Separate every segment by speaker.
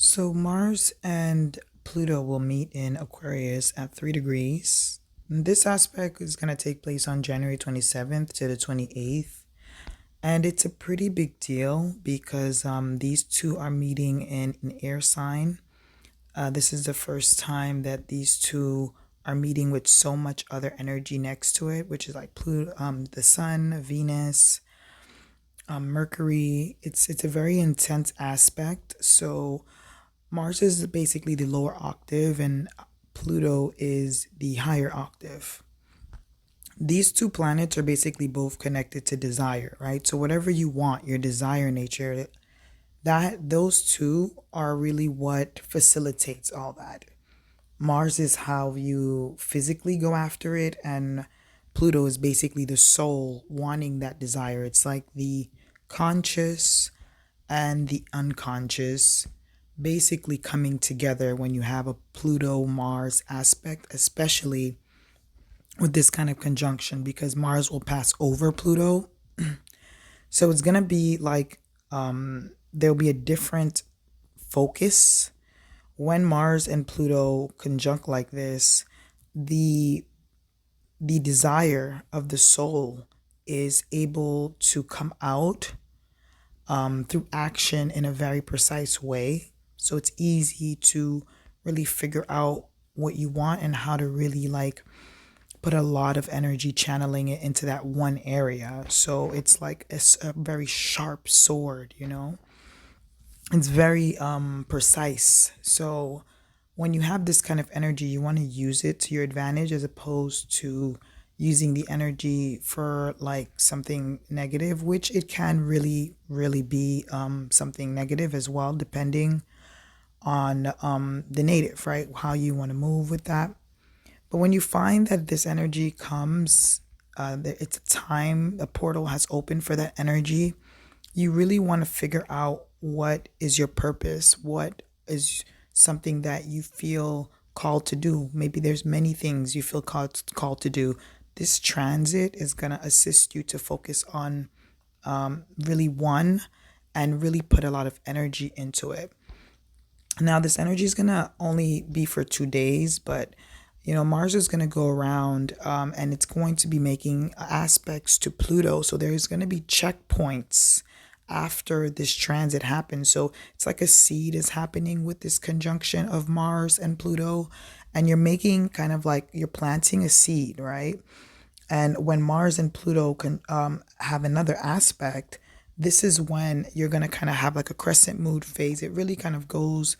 Speaker 1: So Mars and Pluto will meet in Aquarius at 3 degrees. This aspect is going to take place on January 27th to the 28th. And it's a pretty big deal because these two are meeting in an air sign. This is the first time that these two are meeting with so much other energy next to it, which is like Pluto, the Sun, Venus, Mercury. It's a very intense aspect. So Mars is basically the lower octave, and Pluto is the higher octave. These two planets are basically both connected to desire, right? So whatever you want, your desire nature, that those two are really what facilitates all that. Mars is how you physically go after it, and Pluto is basically the soul wanting that desire. It's like the conscious and the unconscious basically coming together when you have a Pluto Mars aspect, especially with this kind of conjunction, because Mars will pass over Pluto. So it's going to be like there'll be a different focus when Mars and Pluto conjunct like this. The the desire of the soul is able to come out through action in a very precise way. So it's easy to really figure out what you want and how to really like put a lot of energy channeling it into that one area. So it's like a very sharp sword. It's very precise. So when you have this kind of energy, you want to use it to your advantage as opposed to using the energy for like something negative, which it can really be something negative as well, depending on the native, right? How you want to move with that. But when you find that this energy comes, it's a time, a portal has opened for that energy, you really want to figure out what is your purpose, what is something that you feel called to do. Maybe there's many things you feel called to do. This transit is going to assist you to focus on really one and really put a lot of energy into it. Now, this energy is going to only be for 2 days, but Mars is going to go around and it's going to be making aspects to Pluto. So there's going to be checkpoints after this transit happens. So it's like a seed is happening with this conjunction of Mars and Pluto. And you're making kind of like you're planting a seed, right? And when Mars and Pluto can have another aspect, this is when you're going to kind of have like a crescent moon phase. It really kind of goes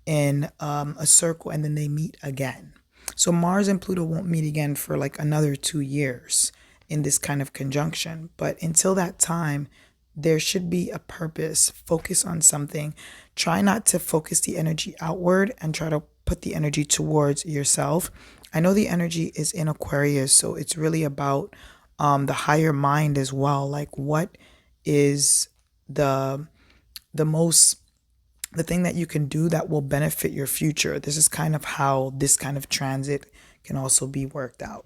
Speaker 1: in a circle and then they meet again. So Mars and Pluto won't meet again for like another 2 years in this kind of conjunction. But until that time, there should be a purpose. Focus on something. Try not to focus the energy outward and try to put the energy towards yourself. I know the energy is in Aquarius, so it's really about the higher mind as well. Like what is the most the thing that you can do that will benefit your future. This is kind of how this kind of transit can also be worked out.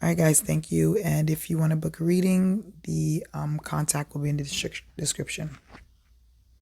Speaker 1: All right, guys, thank you. And if you want to book a reading, the contact will be in the description.